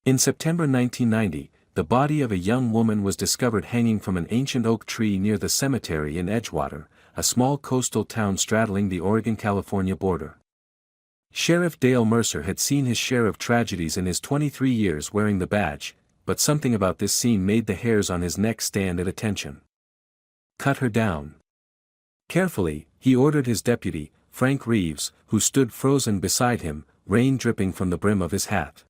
In September 1990, the body of a young woman was discovered hanging from an ancient oak tree near the cemetery in Edgewater, a small coastal town straddling the Oregon-California border. Sheriff Dale Mercer had seen his share of tragedies in his 23 years wearing the badge, but something about this scene made the hairs on his neck stand at attention. "Cut her down." Carefully, he ordered his deputy, Frank Reeves, who stood frozen beside him, rain dripping from the brim of his hat.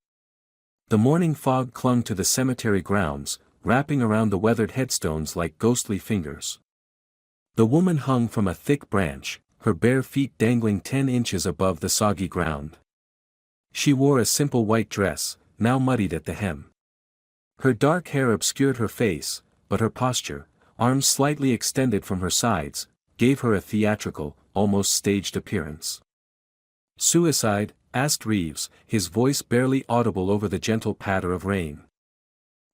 The morning fog clung to the cemetery grounds, wrapping around the weathered headstones like ghostly fingers. The woman hung from a thick branch, her bare feet dangling 10 inches above the soggy ground. She wore a simple white dress, now muddied at the hem. Her dark hair obscured her face, but her posture, arms slightly extended from her sides, gave her a theatrical, almost staged appearance. "Suicide?" asked Reeves, his voice barely audible over the gentle patter of rain.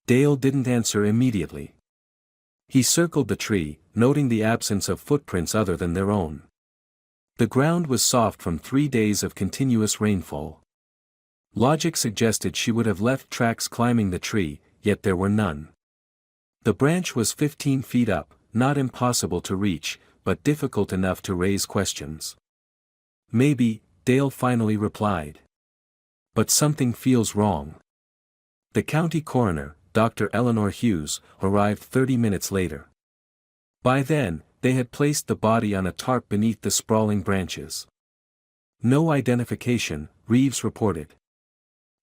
Dale didn't answer immediately. He circled the tree, noting the absence of footprints other than their own. The ground was soft from 3 days of continuous rainfall. Logic suggested she would have left tracks climbing the tree, yet there were none. The branch was 15 feet up, not impossible to reach, but difficult enough to raise questions. "Maybe," Dale finally replied. "But something feels wrong." The county coroner, Dr. Eleanor Hughes, arrived 30 minutes later. By then, they had placed the body on a tarp beneath the sprawling branches. "No identification," Reeves reported.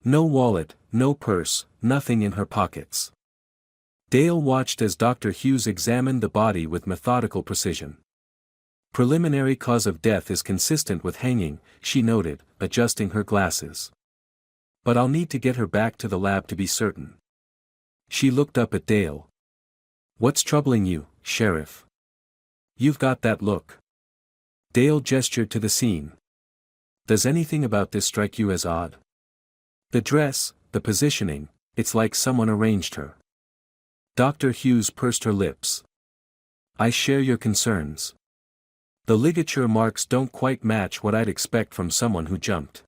"No wallet, no purse, nothing in her pockets." Dale watched as Dr. Hughes examined the body with methodical precision. "Preliminary cause of death is consistent with hanging," she noted, adjusting her glasses. "But I'll need to get her back to the lab to be certain." She looked up at Dale. "What's troubling you, Sheriff? You've got that look." Dale gestured to the scene. "Does anything about this strike you as odd? The dress, the positioning, it's like someone arranged her." Dr. Hughes pursed her lips. "I share your concerns. The ligature marks don't quite match what I'd expect from someone who jumped.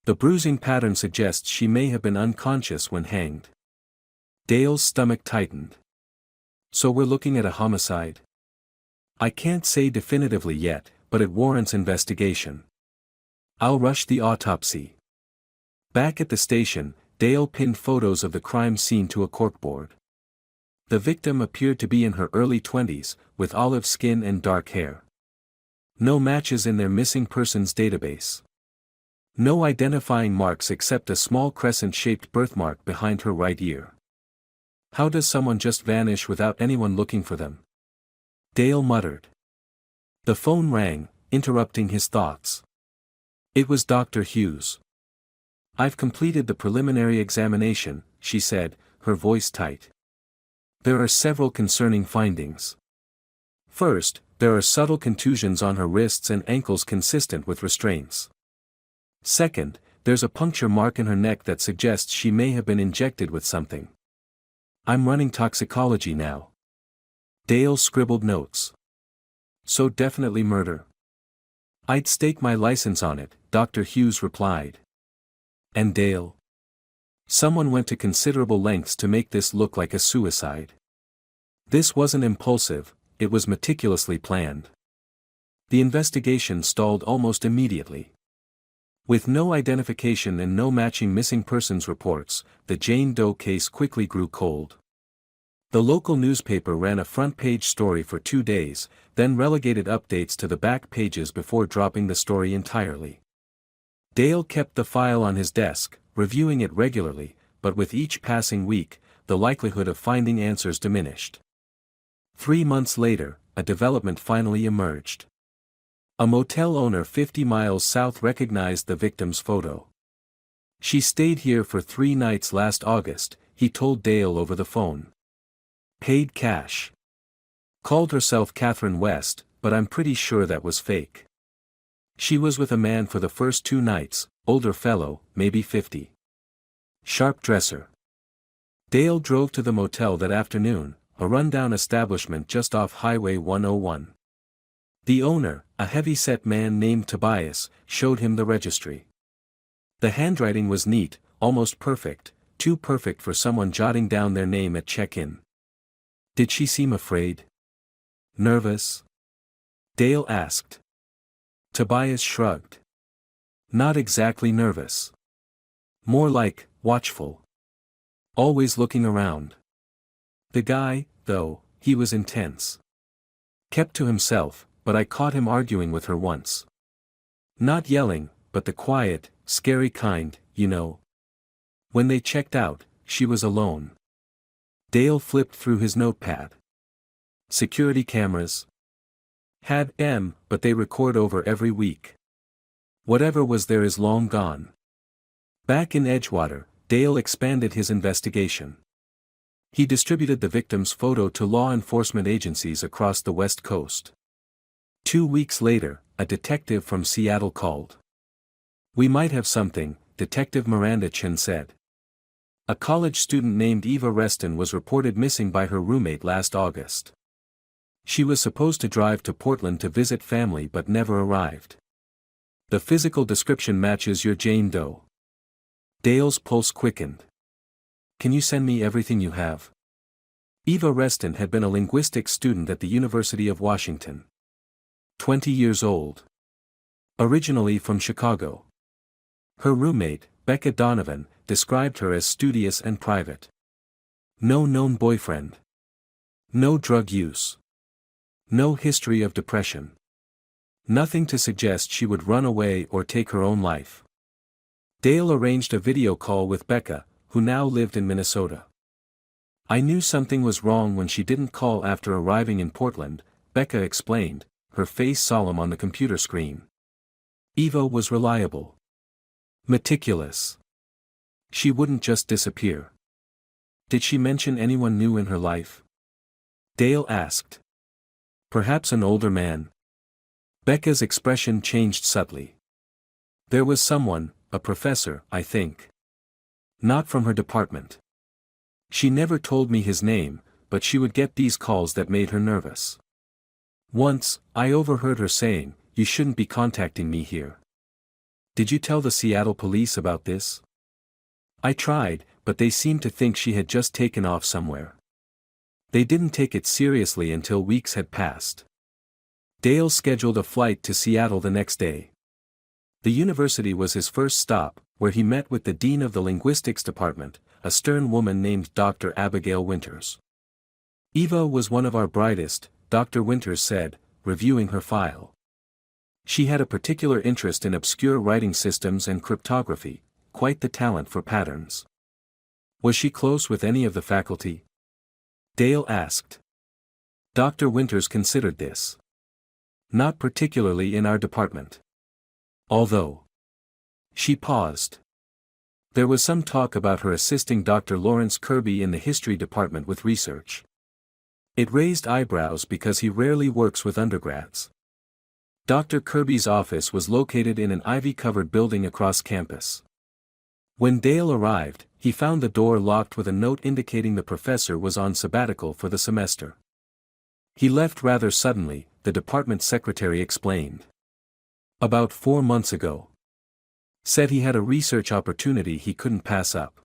The bruising pattern suggests she may have been unconscious when hanged." Dale's stomach tightened. "So we're looking at a homicide?" "I can't say definitively yet, but it warrants investigation. I'll rush the autopsy." Back at the station, Dale pinned photos of the crime scene to a corkboard. The victim appeared to be in her early 20s, with olive skin and dark hair. No matches in their missing persons database. No identifying marks except a small crescent-shaped birthmark behind her right ear. How does someone just vanish without anyone looking for them? Dale muttered. The phone rang, interrupting his thoughts. It was Dr. Hughes. "I've completed the preliminary examination," she said, her voice tight. "There are several concerning findings. First, there are subtle contusions on her wrists and ankles consistent with restraints. Second, there's a puncture mark in her neck that suggests she may have been injected with something. I'm running toxicology now." Dale scribbled notes. "So definitely murder." "I'd stake my license on it," Dr. Hughes replied. "And Dale? Someone went to considerable lengths to make this look like a suicide. This wasn't impulsive, it was meticulously planned." The investigation stalled almost immediately. With no identification and no matching missing persons reports, the Jane Doe case quickly grew cold. The local newspaper ran a front-page story for 2 days, then relegated updates to the back pages before dropping the story entirely. Dale kept the file on his desk, reviewing it regularly, but with each passing week, the likelihood of finding answers diminished. 3 months later, a development finally emerged. A motel owner 50 miles south recognized the victim's photo. "She stayed here for 3 nights last August," he told Dale over the phone. "Paid cash. Called herself Catherine West, but I'm pretty sure that was fake. She was with a man for the first 2 nights, older fellow, maybe 50. Sharp dresser." Dale drove to the motel that afternoon, a rundown establishment just off Highway 101. The owner, a heavy-set man named Tobias, showed him the registry. The handwriting was neat, almost perfect, too perfect for someone jotting down their name at check-in. Did she seem afraid? Nervous? Dale asked. Tobias shrugged. Not exactly nervous. More like, watchful. Always looking around. The guy, though, he was intense. Kept to himself, but I caught him arguing with her once. Not yelling, but the quiet, scary kind, you know. When they checked out, she was alone. Dale flipped through his notepad. Security cameras. Had M, but they record over every week. Whatever was there is long gone. Back in Edgewater, Dale expanded his investigation. He distributed the victim's photo to law enforcement agencies across the West Coast. 2 weeks later, a detective from Seattle called. We might have something, Detective Miranda Chen said. A college student named Eva Reston was reported missing by her roommate last August. She was supposed to drive to Portland to visit family but never arrived. The physical description matches your Jane Doe. Dale's pulse quickened. Can you send me everything you have? Eva Reston had been a linguistics student at the University of Washington. 20 years old. Originally from Chicago. Her roommate, Becca Donovan, described her as studious and private. No known boyfriend. No drug use. No history of depression. Nothing to suggest she would run away or take her own life. Dale arranged a video call with Becca, who now lived in Minnesota. I knew something was wrong when she didn't call after arriving in Portland, Becca explained, her face solemn on the computer screen. Eva was reliable. Meticulous. She wouldn't just disappear. Did she mention anyone new in her life? Dale asked. Perhaps an older man. Becca's expression changed subtly. There was someone, a professor, I think. Not from her department. She never told me his name, but she would get these calls that made her nervous. Once, I overheard her saying, "You shouldn't be contacting me here." Did you tell the Seattle police about this? I tried, but they seemed to think she had just taken off somewhere. They didn't take it seriously until weeks had passed. Dale scheduled a flight to Seattle the next day. The university was his first stop, where he met with the dean of the linguistics department, a stern woman named Dr. Abigail Winters. Eva was one of our brightest, Dr. Winters said, reviewing her file. She had a particular interest in obscure writing systems and cryptography, quite the talent for patterns. Was she close with any of the faculty? Dale asked. Dr. Winters considered this. Not particularly in our department. Although. She paused. There was some talk about her assisting Dr. Lawrence Kirby in the history department with research. It raised eyebrows because he rarely works with undergrads. Dr. Kirby's office was located in an ivy-covered building across campus. When Dale arrived, he found the door locked with a note indicating the professor was on sabbatical for the semester. He left rather suddenly, the department secretary explained. About 4 months ago. Said he had a research opportunity he couldn't pass up.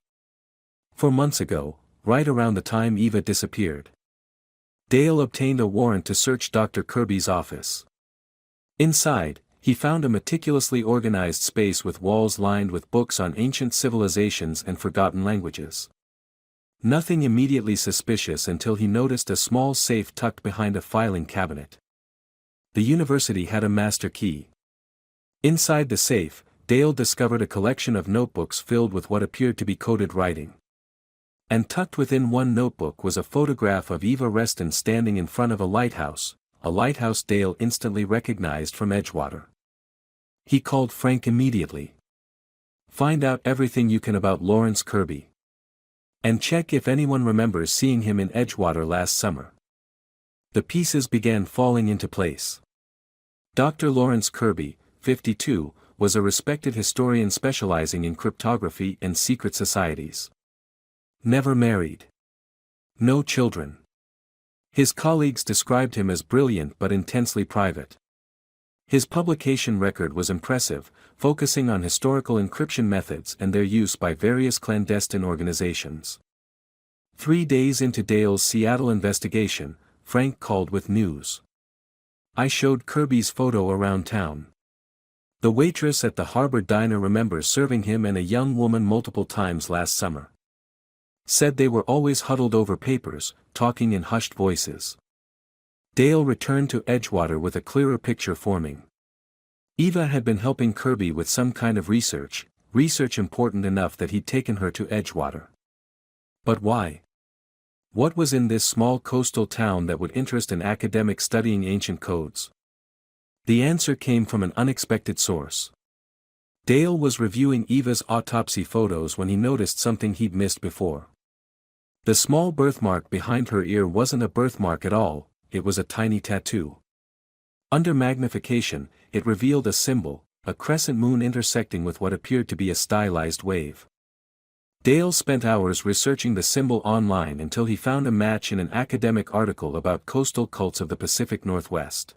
4 months ago, right around the time Eva disappeared. Dale obtained a warrant to search Dr. Kirby's office. Inside, he found a meticulously organized space with walls lined with books on ancient civilizations and forgotten languages. Nothing immediately suspicious until he noticed a small safe tucked behind a filing cabinet. The university had a master key. Inside the safe, Dale discovered a collection of notebooks filled with what appeared to be coded writing. And tucked within one notebook was a photograph of Eva Reston standing in front of a lighthouse Dale instantly recognized from Edgewater. He called Frank immediately. Find out everything you can about Lawrence Kirby. And check if anyone remembers seeing him in Edgewater last summer. The pieces began falling into place. Dr. Lawrence Kirby, 52, was a respected historian specializing in cryptography and secret societies. Never married. No children. His colleagues described him as brilliant but intensely private. His publication record was impressive, focusing on historical encryption methods and their use by various clandestine organizations. 3 days into Dale's Seattle investigation, Frank called with news. "I showed Kirby's photo around town. The waitress at the Harbor Diner remembers serving him and a young woman multiple times last summer. Said they were always huddled over papers, talking in hushed voices." Dale returned to Edgewater with a clearer picture forming. Eva had been helping Kirby with some kind of research important enough that he'd taken her to Edgewater. But why? What was in this small coastal town that would interest an academic studying ancient codes? The answer came from an unexpected source. Dale was reviewing Eva's autopsy photos when he noticed something he'd missed before. The small birthmark behind her ear wasn't a birthmark at all, it was a tiny tattoo. Under magnification, it revealed a symbol, a crescent moon intersecting with what appeared to be a stylized wave. Dale spent hours researching the symbol online until he found a match in an academic article about coastal cults of the Pacific Northwest.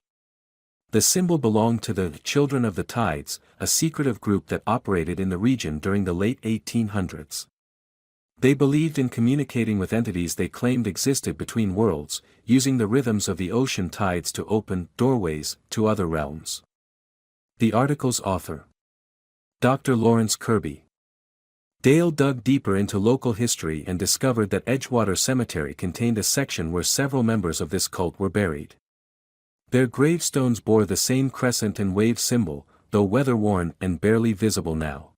The symbol belonged to the Children of the Tides, a secretive group that operated in the region during the late 1800s. They believed in communicating with entities they claimed existed between worlds, using the rhythms of the ocean tides to open doorways to other realms. The article's author, Dr. Lawrence Kirby. Dale dug deeper into local history and discovered that Edgewater Cemetery contained a section where several members of this cult were buried. Their gravestones bore the same crescent and wave symbol, though weather-worn and barely visible now.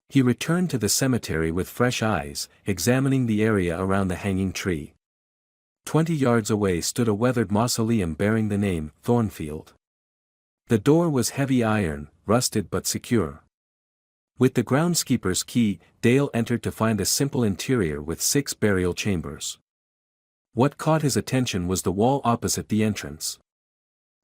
He returned to the cemetery with fresh eyes, examining the area around the hanging tree. 20 yards away stood a weathered mausoleum bearing the name Thornfield. The door was heavy iron, rusted but secure. With the groundskeeper's key, Dale entered to find a simple interior with 6 burial chambers. What caught his attention was the wall opposite the entrance.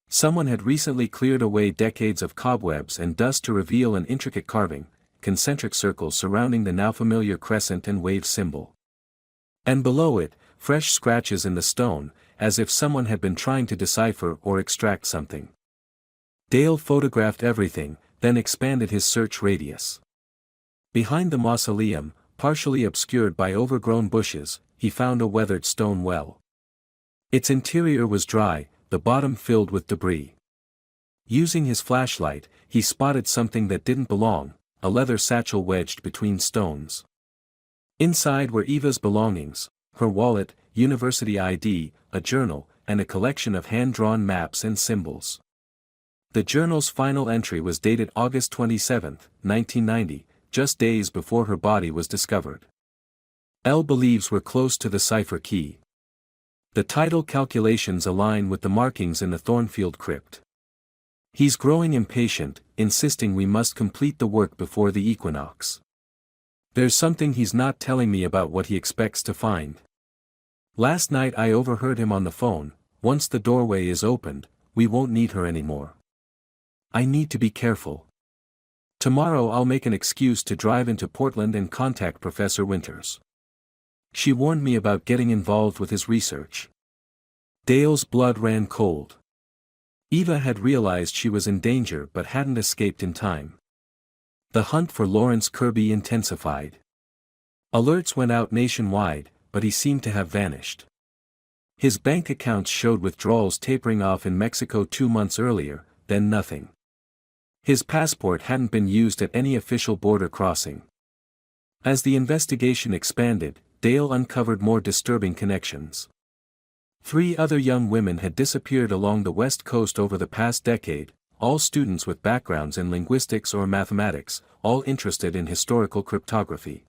Someone had recently cleared away decades of cobwebs and dust to reveal an intricate carving, concentric circles surrounding the now familiar crescent and wave symbol. And below it, fresh scratches in the stone, as if someone had been trying to decipher or extract something. Dale photographed everything, then expanded his search radius. Behind the mausoleum, partially obscured by overgrown bushes, he found a weathered stone well. Its interior was dry, the bottom filled with debris. Using his flashlight, he spotted something that didn't belong, a leather satchel wedged between stones. Inside were Eva's belongings, her wallet, university ID, a journal, and a collection of hand-drawn maps and symbols. The journal's final entry was dated August 27, 1990, just days before her body was discovered. L believes we're close to the cipher key. The title calculations align with the markings in the Thornfield crypt. He's growing impatient, insisting we must complete the work before the equinox. There's something he's not telling me about what he expects to find. Last night I overheard him on the phone, "Once the doorway is opened, we won't need her anymore. I need to be careful. Tomorrow I'll make an excuse to drive into Portland and contact Professor Winters. She warned me about getting involved with his research." Dale's blood ran cold. Eva had realized she was in danger but hadn't escaped in time. The hunt for Lawrence Kirby intensified. Alerts went out nationwide, but he seemed to have vanished. His bank accounts showed withdrawals tapering off in Mexico 2 months earlier, then nothing. His passport hadn't been used at any official border crossing. As the investigation expanded, Dale uncovered more disturbing connections. 3 other young women had disappeared along the West Coast over the past decade, all students with backgrounds in linguistics or mathematics, all interested in historical cryptography.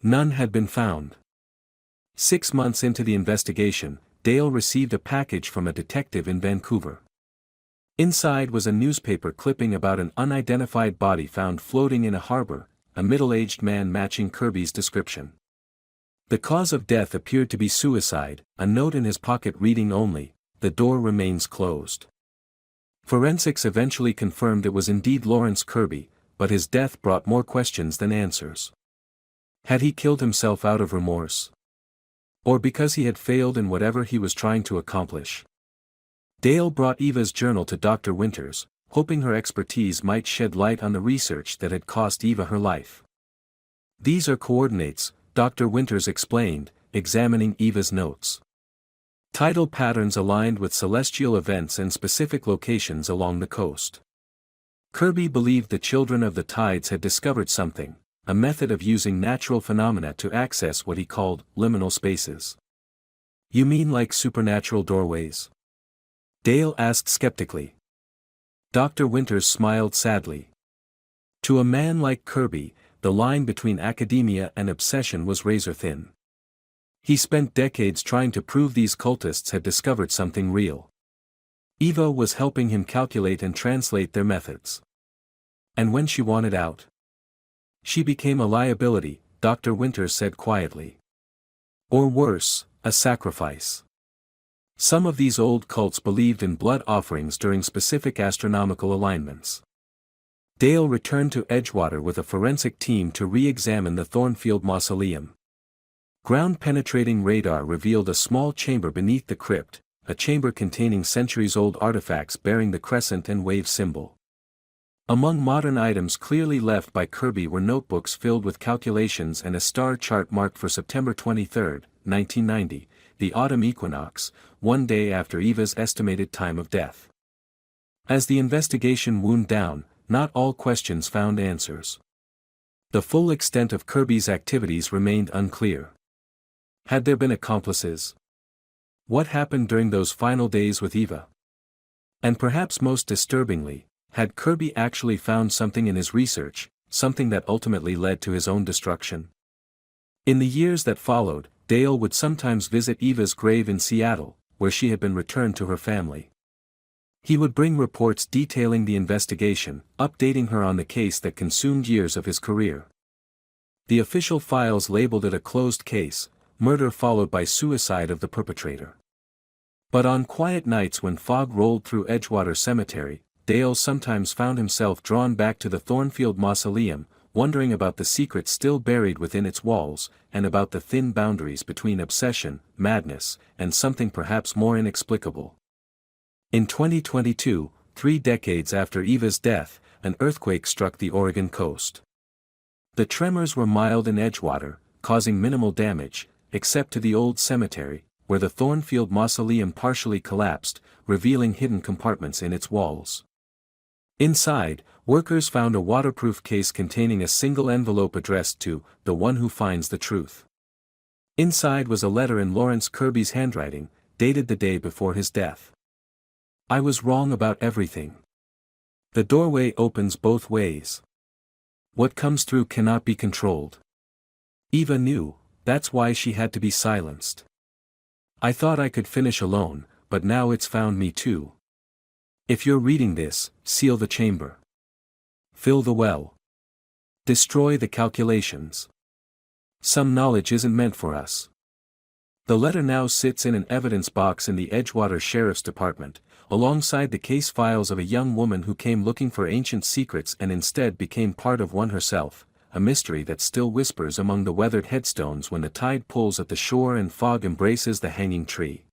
None had been found. 6 months into the investigation, Dale received a package from a detective in Vancouver. Inside was a newspaper clipping about an unidentified body found floating in a harbor, a middle-aged man matching Kirby's description. The cause of death appeared to be suicide, a note in his pocket reading only, "The door remains closed." Forensics eventually confirmed it was indeed Lawrence Kirby, but his death brought more questions than answers. Had he killed himself out of remorse? Or because he had failed in whatever he was trying to accomplish? Dale brought Eva's journal to Dr. Winters, hoping her expertise might shed light on the research that had cost Eva her life. "These are coordinates," Dr. Winters explained, examining Eva's notes. "Tidal patterns aligned with celestial events and specific locations along the coast." Kirby believed the children of the tides had discovered something, a method of using natural phenomena to access what he called liminal spaces. "You mean like supernatural doorways?" Dale asked skeptically. Dr. Winters smiled sadly. To a man like Kirby, the line between academia and obsession was razor-thin. He spent decades trying to prove these cultists had discovered something real. Eva was helping him calculate and translate their methods. And when she wanted out, she became a liability, Dr. Winters said quietly. Or worse, a sacrifice. Some of these old cults believed in blood offerings during specific astronomical alignments. Dale returned to Edgewater with a forensic team to re-examine the Thornfield mausoleum. Ground-penetrating radar revealed a small chamber beneath the crypt, a chamber containing centuries-old artifacts bearing the crescent and wave symbol. Among modern items clearly left by Kirby were notebooks filled with calculations and a star chart marked for September 23, 1990, the autumn equinox, one day after Eva's estimated time of death. As the investigation wound down, not all questions found answers. The full extent of Kirby's activities remained unclear. Had there been accomplices? What happened during those final days with Eva? And perhaps most disturbingly, had Kirby actually found something in his research, something that ultimately led to his own destruction? In the years that followed, Dale would sometimes visit Eva's grave in Seattle, where she had been returned to her family. He would bring reports detailing the investigation, updating her on the case that consumed years of his career. The official files labeled it a closed case, murder followed by suicide of the perpetrator. But on quiet nights when fog rolled through Edgewater Cemetery, Dale sometimes found himself drawn back to the Thornfield mausoleum, wondering about the secrets still buried within its walls, and about the thin boundaries between obsession, madness, and something perhaps more inexplicable. In 2022, 3 decades after Eva's death, an earthquake struck the Oregon coast. The tremors were mild in Edgewater, causing minimal damage, except to the old cemetery, where the Thornfield mausoleum partially collapsed, revealing hidden compartments in its walls. Inside, workers found a waterproof case containing a single envelope addressed to "the one who finds the truth." Inside was a letter in Lawrence Kirby's handwriting, dated the day before his death. "I was wrong about everything. The doorway opens both ways. What comes through cannot be controlled. Eva knew, that's why she had to be silenced. I thought I could finish alone, but now it's found me too. If you're reading this, seal the chamber. Fill the well. Destroy the calculations. Some knowledge isn't meant for us." The letter now sits in an evidence box in the Edgewater Sheriff's Department, alongside the case files of a young woman who came looking for ancient secrets and instead became part of one herself, a mystery that still whispers among the weathered headstones when the tide pulls at the shore and fog embraces the hanging tree.